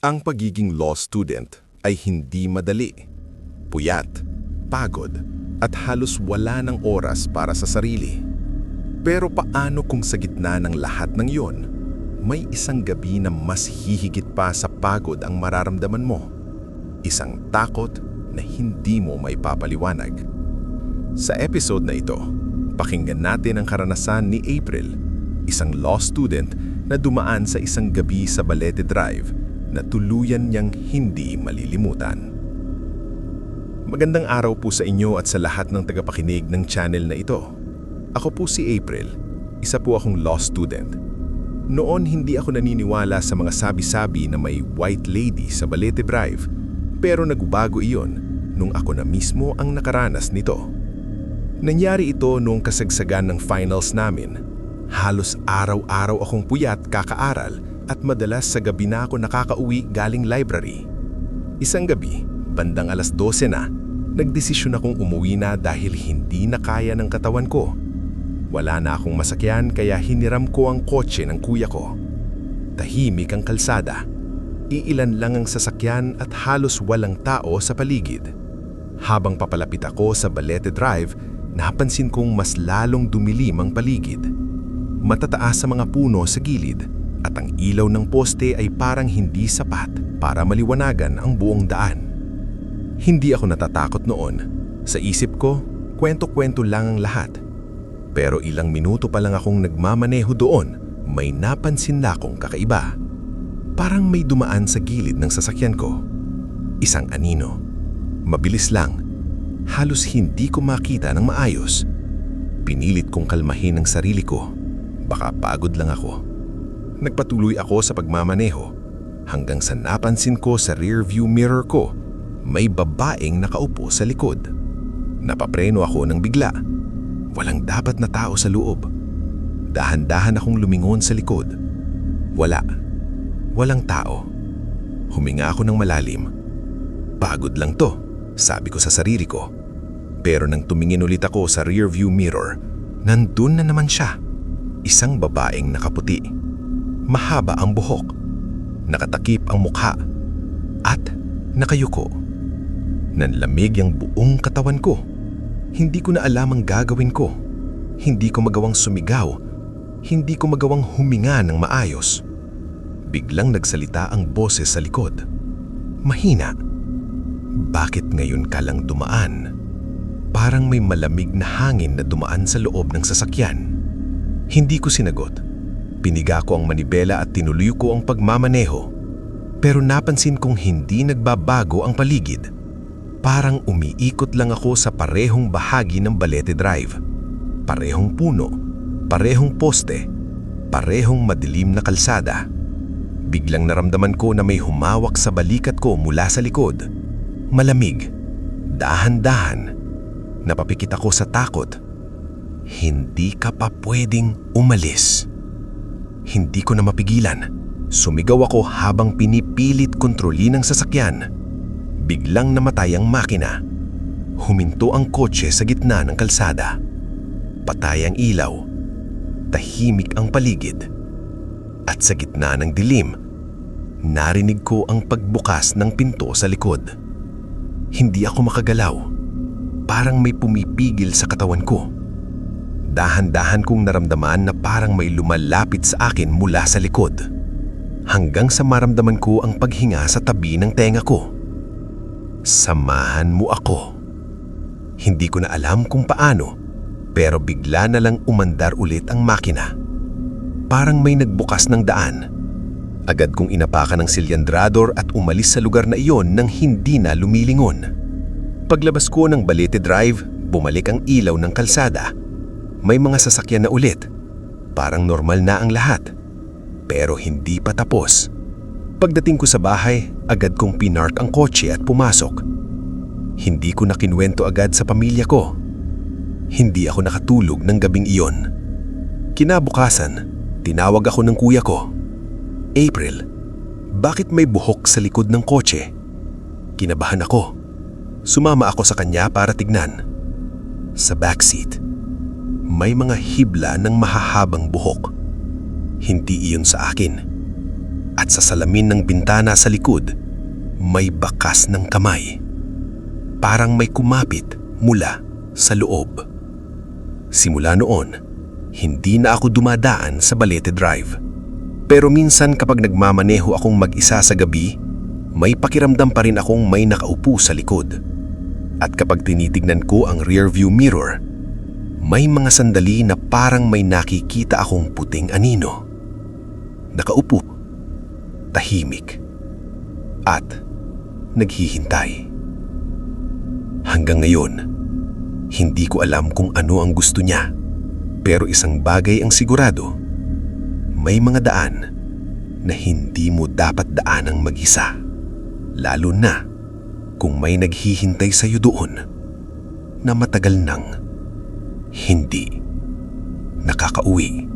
Ang pagiging law student ay hindi madali. Puyat, pagod, at halos wala ng oras para sa sarili. Pero paano kung sa gitna ng lahat ng yon, may isang gabi na mas hihigit pa sa pagod ang mararamdaman mo? Isang takot na hindi mo maipapaliwanag. Sa episode na ito, pakinggan natin ang karanasan ni April, isang law student na dumaan sa isang gabi sa Balete Drive na tuluyan niyang hindi malilimutan. Magandang araw po sa inyo at sa lahat ng tagapakinig ng channel na ito. Ako po si April, isa po akong law student. Noon hindi ako naniniwala sa mga sabi-sabi na may white lady sa Balete Drive, pero nagbago iyon nung ako na mismo ang nakaranas nito. Nangyari ito noong kasagsagan ng finals namin. Halos araw-araw akong puyat kakaaral at madalas sa gabi na ako nakakauwi galing library. Isang gabi, bandang alas 12 na, nagdesisyon akong umuwi na dahil hindi na kaya ng katawan ko. Wala na akong masakyan kaya hiniram ko ang kotse ng kuya ko. Tahimik ang kalsada. Iilan lang ang sasakyan at halos walang tao sa paligid. Habang papalapit ako sa Balete Drive, napansin kong mas lalong dumilim ang paligid. Matataas sa mga puno sa gilid at ang ilaw ng poste ay parang hindi sapat para maliwanagan ang buong daan. Hindi ako natatakot noon. Sa isip ko, kwento-kwento lang ang lahat. Pero ilang minuto pa lang akong nagmamaneho doon, may napansin na akong kakaiba. Parang may dumaan sa gilid ng sasakyan ko. Isang anino. Mabilis lang. Halos hindi ko makita ng maayos. Pinilit kong kalmahin ang sarili ko. Baka pagod lang ako. Nagpatuloy ako sa pagmamaneho hanggang sa napansin ko sa rear view mirror ko may babaeng nakaupo sa likod. Napapreno ako ng bigla. Walang dapat na tao sa loob. Dahan-dahan akong lumingon sa likod. Walang tao. Huminga ako ng malalim. Pagod lang to, sabi ko sa sarili ko. Pero nang tumingin ulit ako sa rear view mirror, nandun na naman siya. Isang babaeng nakaputi. Mahaba ang buhok. Nakatakip ang mukha. At nakayuko. Nanlamig ang buong katawan ko. Hindi ko na alam ang gagawin ko. Hindi ko magawang sumigaw. Hindi ko magawang huminga ng maayos. Biglang nagsalita ang boses sa likod. Mahina. Bakit ngayon ka lang dumaan? Parang may malamig na hangin na dumaan sa loob ng sasakyan. Hindi ko sinagot. Piniga ko ang manibela at tinuloy ko ang pagmamaneho. Pero napansin kong hindi nagbabago ang paligid. Parang umiikot lang ako sa parehong bahagi ng Balete Drive. Parehong puno, parehong poste, parehong madilim na kalsada. Biglang naramdaman ko na may humawak sa balikat ko mula sa likod. Malamig, dahan-dahan. Napapikit ako sa takot. Hindi ka pa pwedeng umalis. Hindi ko na mapigilan. Sumigaw ako habang pinipilit kontrolin ang sasakyan. Biglang namatay ang makina. Huminto ang kotse sa gitna ng kalsada. Patay ang ilaw. Tahimik ang paligid. At sa gitna ng dilim, narinig ko ang pagbukas ng pinto sa likod. Hindi ako makagalaw. Parang may pumipigil sa katawan ko. Dahan-dahan kong naramdaman na parang may lumalapit sa akin mula sa likod. Hanggang sa maramdaman ko ang paghinga sa tabi ng tenga ko. Samahan mo ako. Hindi ko na alam kung paano, pero bigla na lang umandar ulit ang makina. Parang may nagbukas ng daan. Agad kong inapakan ng silyandrador at umalis sa lugar na iyon nang hindi na lumilingon. Paglabas ko ng Balete Drive, bumalik ang ilaw ng kalsada. May mga sasakyan na ulit. Parang normal na ang lahat. Pero hindi pa tapos. Pagdating ko sa bahay, agad kong pinark ang kotse at pumasok. Hindi ko na kinuwento agad sa pamilya ko. Hindi ako nakatulog ng gabing iyon. Kinabukasan, tinawag ako ng kuya ko. April, bakit may buhok sa likod ng kotse? Kinabahan ako. Sumama ako sa kanya para tignan. Sa backseat, may mga hibla ng mahahabang buhok. Hindi iyon sa akin. At sa salamin ng bintana sa likod, may bakas ng kamay. Parang may kumapit mula sa loob. Simula noon, hindi na ako dumadaan sa Balete Drive. Pero minsan kapag nagmamaneho akong mag-isa sa gabi, may pakiramdam pa rin akong may nakaupo sa likod. At kapag tinitignan ko ang rearview mirror, may mga sandali na parang may nakikita akong puting anino. Nakaupo, tahimik, at naghihintay. Hanggang ngayon, hindi ko alam kung ano ang gusto niya. Pero isang bagay ang sigurado, may mga daan na hindi mo dapat daanang mag-isa. Lalo na kung may naghihintay sa iyo doon na matagal nang hindi nakakauwi.